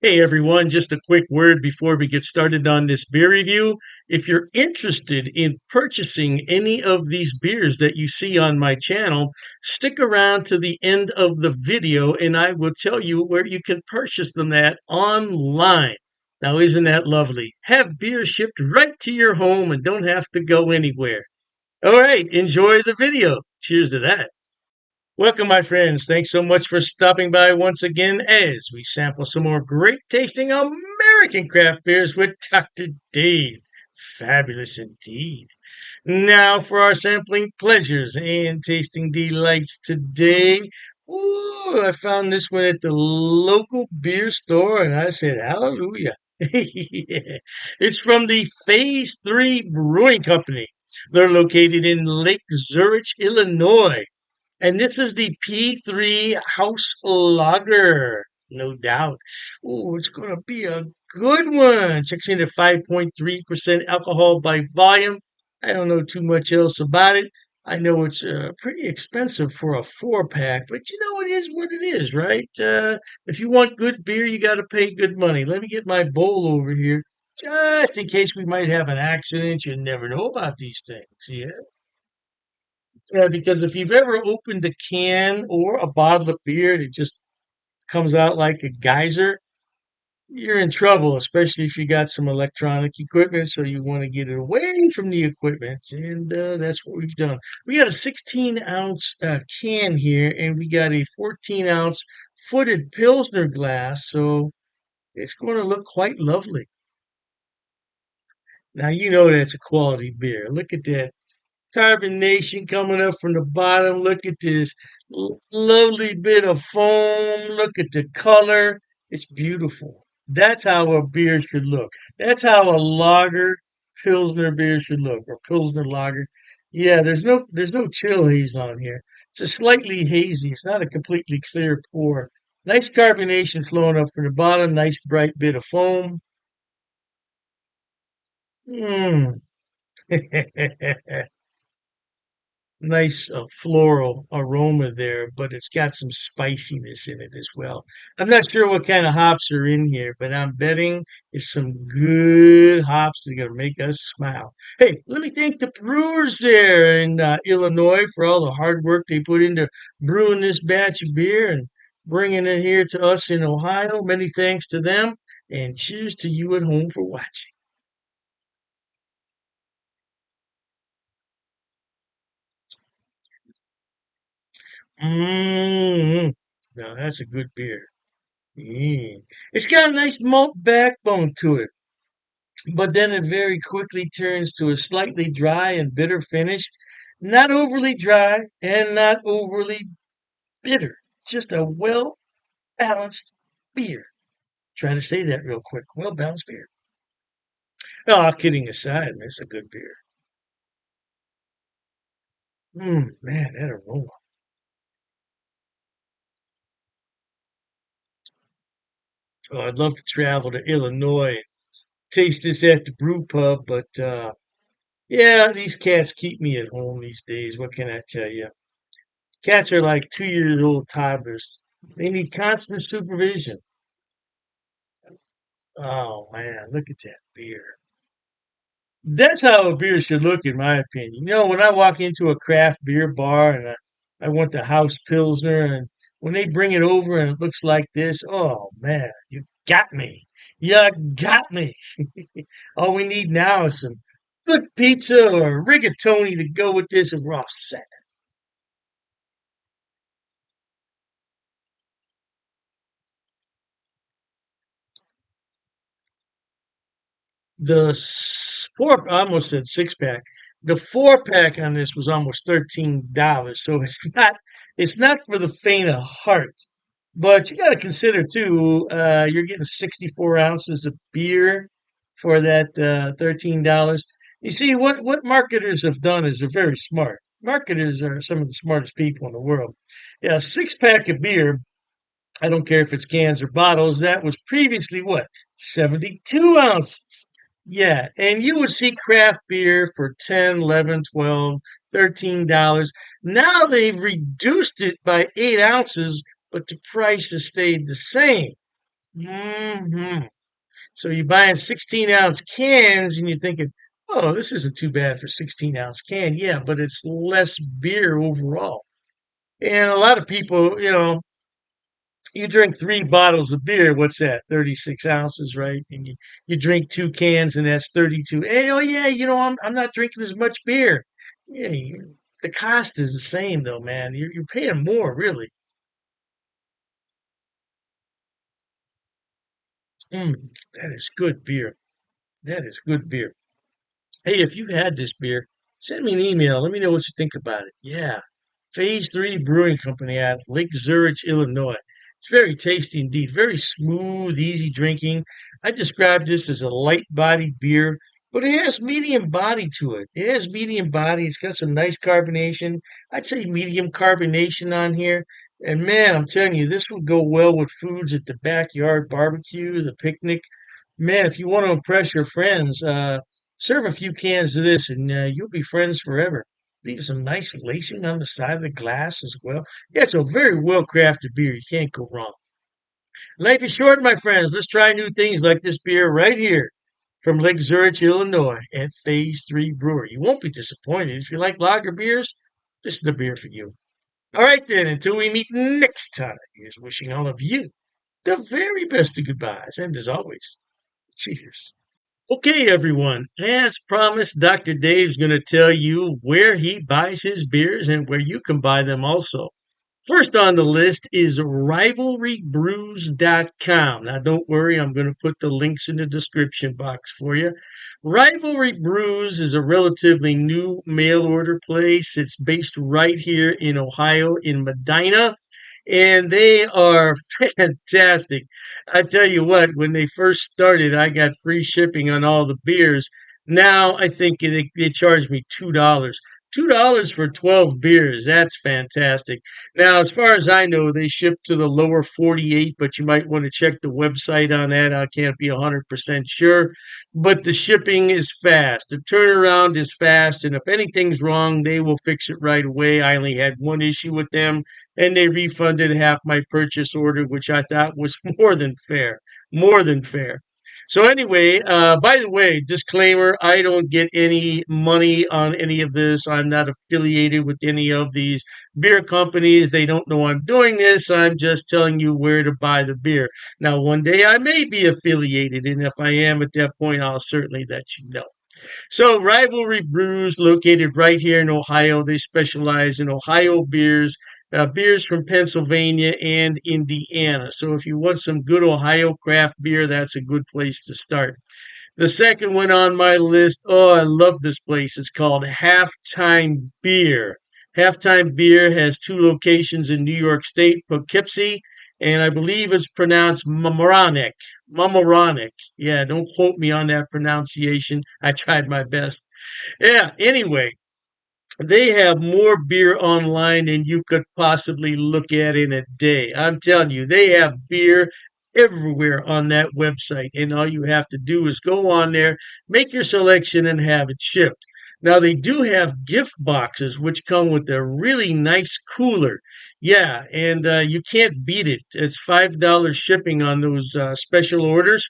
Hey everyone, just a quick word before we get started on this beer review. If you're interested in purchasing any of these beers that you see on my channel, stick around to the end of the video and I will tell you where you can purchase them at online. Now, isn't that lovely? Have beer shipped right to your home and don't have to go anywhere. All right, enjoy the video. Cheers to that. Welcome, my friends. Thanks so much for stopping by once again as we sample some more great tasting American craft beers with Dr. Dave. Fabulous indeed. Now for our sampling pleasures and tasting delights today. Ooh, I found this one at the local beer store and I said, hallelujah. Yeah. It's from the Phase 3 Brewing Company. They're located in Lake Zurich, Illinois. And this is the P3 House Lager, no doubt. Oh, it's going to be a good one. Checks in at 5.3% alcohol by volume. I don't know too much else about it. I know it's pretty expensive for a 4 pack, but you know it is what it is, right? If you want good beer, you got to pay good money. Let me get my bowl over here, just in case we might have an accident. You never know about these things. Yeah. Yeah, because if you've ever opened a can or a bottle of beer and it just comes out like a geyser, you're in trouble, especially if you got some electronic equipment. So you want to get it away from the equipment. And that's what we've done. We got a 16-ounce can here, and we got a 14-ounce footed Pilsner glass. So it's going to look quite lovely. Now, you know that's a quality beer. Look at that carbonation coming up from the bottom. Look at this lovely bit of foam. Look at the color. It's beautiful. That's how a beer should look. That's how a lager Pilsner beer should look, or Pilsner lager. Yeah, there's no chill haze on here. It's a slightly hazy. It's not a completely clear pour. Nice carbonation flowing up from the bottom. Nice bright bit of foam. Mmm. Nice floral aroma there, but it's got some spiciness in it as well. I'm not sure what kind of hops are in here, but I'm betting it's some good hops that are going to make us smile. Hey, let me thank the brewers there in Illinois for all the hard work they put into brewing this batch of beer and bringing it here to us in Ohio. Many thanks to them, and cheers to you at home for watching. Mmm. Now that's a good beer. Mm. It's got a nice malt backbone to it, but then it very quickly turns to a slightly dry and bitter finish. Not overly dry and not overly bitter. Just a well balanced beer. Try to say that real quick. Well balanced beer. Oh, kidding aside, man, it's a good beer. Man, that aroma. Oh, I'd love to travel to Illinois, taste this at the brew pub, but yeah, these cats keep me at home these days. What can I tell you? Cats are like 2 years old toddlers. They need constant supervision. Oh man, look at that beer. That's how a beer should look, in my opinion. You know, when I walk into a craft beer bar and I want the house pilsner, and when they bring it over and it looks like this, oh man, you got me. You got me. All we need now is some good pizza or rigatoni to go with this, and we're all set. I almost said 6 pack. The 4 pack on this was almost $13, so it's not for the faint of heart. But you got to consider too, you're getting 64 ounces of beer for that $13. You see, what marketers have done is they're very smart. Marketers are some of the smartest people in the world. Yeah, a 6 pack of beer, I don't care if it's cans or bottles, that was previously what? 72 ounces. Yeah, and you would see craft beer for 10, 11, 12, $13. Now they've reduced it by 8 ounces, but the price has stayed the same. Hmm. So you're buying 16-ounce cans and you're thinking, oh, this isn't too bad for 16-ounce can. Yeah, but it's less beer overall. And a lot of people, you drink 3 bottles of beer. What's that? 36 ounces, right? And you drink 2 cans, and that's 32. Hey, oh yeah, I'm not drinking as much beer. Yeah, the cost is the same though, man. You're paying more, really. Mm, that is good beer. That is good beer. Hey, if you've had this beer, send me an email. Let me know what you think about it. Yeah. Phase 3 Brewing Company out of Lake Zurich, Illinois. It's very tasty indeed. Very smooth, easy drinking. I describe this as a light bodied beer, but it has medium body to it. It has medium body. It's got some nice carbonation. I'd say medium carbonation on here. And man, I'm telling you, this would go well with foods at the backyard barbecue, the picnic. Man, if you want to impress your friends, serve a few cans of this and you'll be friends forever. Leave some nice lacing on the side of the glass as well. Yeah, it's a very well crafted beer. You can't go wrong. Life is short, my friends. Let's try new things like this beer right here from Lake Zurich, Illinois at Phase 3 Brewery. You won't be disappointed. If you like lager beers, this is the beer for you. All right, then, until we meet next time, here's wishing all of you the very best of goodbyes. And as always, cheers. Okay, everyone. As promised, Dr. Dave's going to tell you where he buys his beers and where you can buy them also. First on the list is rivalrybrews.com. Now, don't worry, I'm going to put the links in the description box for you. Rivalry Brews is a relatively new mail order place. It's based right here in Ohio, in Medina, and they are fantastic. I tell you what, when they first started, I got free shipping on all the beers. Now I think they charge me $2. $2 for 12 beers. That's fantastic. Now, as far as I know, they ship to the lower 48, but you might want to check the website on that. I can't be 100% sure, but the shipping is fast. The turnaround is fast, and if anything's wrong, they will fix it right away. I only had one issue with them, and they refunded half my purchase order, which I thought was more than fair. More than fair. So anyway, by the way, disclaimer, I don't get any money on any of this. I'm not affiliated with any of these beer companies. They don't know I'm doing this. I'm just telling you where to buy the beer. Now, one day I may be affiliated, and if I am at that point, I'll certainly let you know. So, Rivalry Brews, located right here in Ohio, they specialize in Ohio beers, beers from Pennsylvania and Indiana. So, if you want some good Ohio craft beer, that's a good place to start. The second one on my list, oh, I love this place. It's called Halftime Beer. Halftime Beer has 2 locations in New York State, Poughkeepsie, and I believe it's pronounced Mamaroneck. Mamaroneck. Yeah, don't quote me on that pronunciation. I tried my best. Yeah, anyway, they have more beer online than you could possibly look at in a day. I'm telling you, they have beer everywhere on that website. And all you have to do is go on there, make your selection, and have it shipped. Now, they do have gift boxes, which come with a really nice cooler. Yeah, and you can't beat it. It's $5 shipping on those special orders.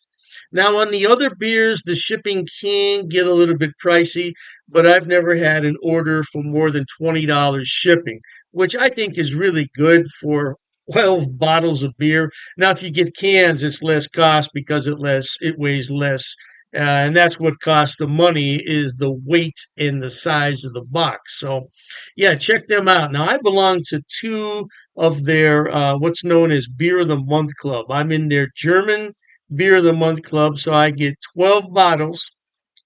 Now, on the other beers, the shipping can get a little bit pricey, but I've never had an order for more than $20 shipping, which I think is really good for 12 bottles of beer. Now, if you get cans, it's less cost because it weighs less. And that's what costs the money is the weight and the size of the box. So, yeah, check them out. Now, I belong to two of their what's known as Beer of the Month Club. I'm in their German Beer of the Month Club, so I get 12 bottles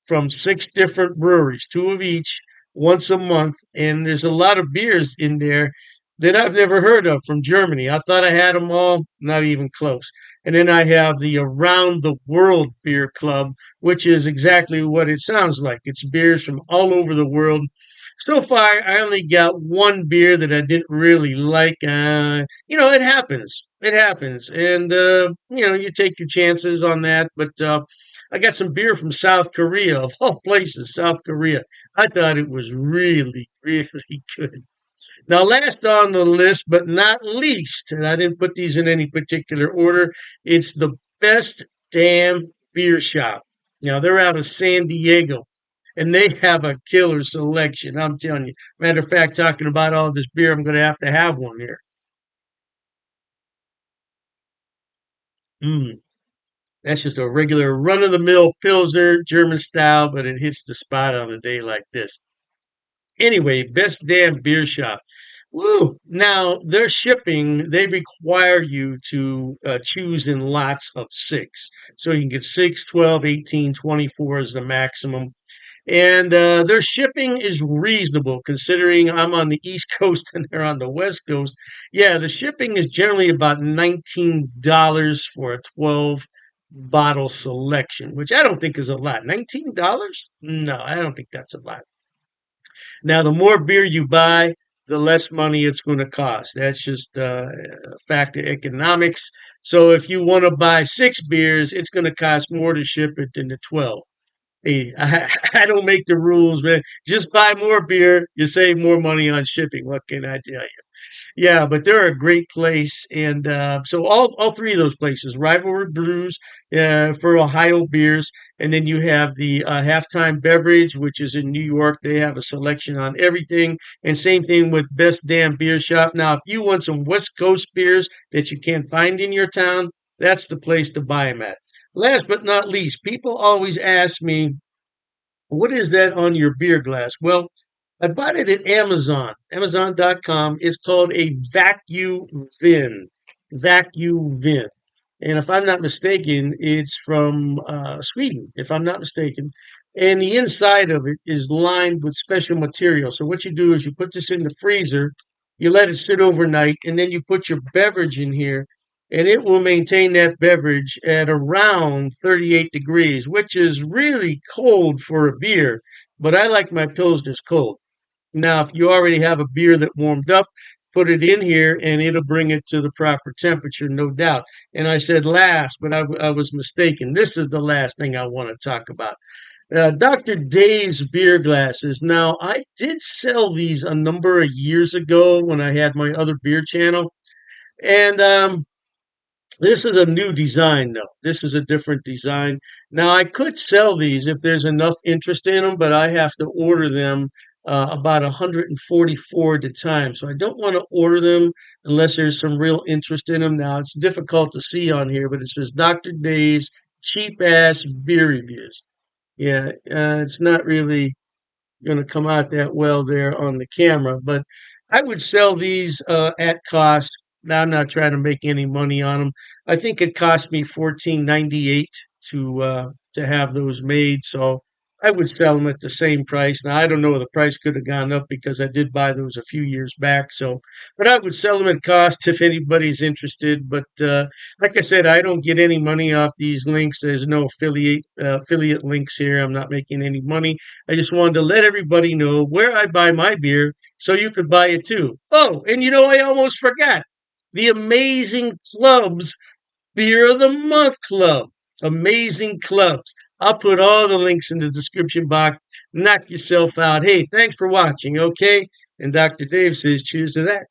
from 6 different breweries, 2 of each, once a month. And there's a lot of beers in there that I've never heard of from Germany. I thought I had them all, not even close. And then I have the Around the World Beer Club, which is exactly what it sounds like. It's beers from all over the world. So far, I only got one beer that I didn't really like. It happens. It happens. And, you take your chances on that. But I got some beer from South Korea, of all places, South Korea. I thought it was really, really good. Now, last on the list, but not least, and I didn't put these in any particular order, it's the Best Damn Beer Shop. Now they're out of San Diego and they have a killer selection. I'm telling you. Matter of fact, talking about all this beer, I'm going to have one here. Mm, that's just a regular run of the mill Pilsner, German style, but it hits the spot on a day like this. Anyway, Best Damn Beer Shop. Woo! Now, their shipping, they require you to choose in lots of six. So you can get 6, 12, 18, 24 is the maximum. And their shipping is reasonable considering I'm on the East Coast and they're on the West Coast. Yeah, the shipping is generally about $19 for a 12 bottle selection, which I don't think is a lot. $19? No, I don't think that's a lot. Now, the more beer you buy, the less money it's going to cost. That's just a fact of economics. So if you want to buy six beers, it's going to cost more to ship it than the 12. Hey, I don't make the rules, man. Just buy more beer. You save more money on shipping. What can I tell you? Yeah, but they're a great place, and so all three of those places, Rivalry Brews for Ohio beers, and then you have the Halftime Beverage, which is in New York. They have a selection on everything, and same thing with Best Damn Beer Shop. Now, if you want some West Coast beers that you can't find in your town, that's the place to buy them at. Last but not least, people always ask me, what is that on your beer glass? Well, I bought it at Amazon, Amazon.com. It's called a vacuum vin. Vacuum vin. And if I'm not mistaken, it's from Sweden, if I'm not mistaken. And the inside of it is lined with special material. So what you do is you put this in the freezer, you let it sit overnight, and then you put your beverage in here, and it will maintain that beverage at around 38 degrees, which is really cold for a beer. But I like my pilsners cold. Now, if you already have a beer that warmed up, put it in here and it'll bring it to the proper temperature, no doubt. And I said last, but I was mistaken. This is the last thing I want to talk about. Dr. Dave's beer glasses. Now, I did sell these a number of years ago when I had my other beer channel. And this is a new design, though. This is a different design. Now, I could sell these if there's enough interest in them, but I have to order them about 144 at a time. So I don't want to order them unless there's some real interest in them. Now, it's difficult to see on here, but it says Dr. Dave's cheap ass beer reviews. Yeah, it's not really going to come out that well there on the camera. But I would sell these at cost. Now I'm not trying to make any money on them. I think it cost me 14.98 to have those made. So I would sell them at the same price. Now I don't know, the price could have gone up because I did buy those a few years back. So, but I would sell them at cost if anybody's interested. But like I said, I don't get any money off these links. There's no affiliate links here. I'm not making any money. I just wanted to let everybody know where I buy my beer so you could buy it too. Oh, and you know, I almost forgot the Amazing Clubs Beer of the Month Club. Amazing Clubs. I'll put all the links in the description box. Knock yourself out. Hey, thanks for watching, okay? And Dr. Dave says cheers to that.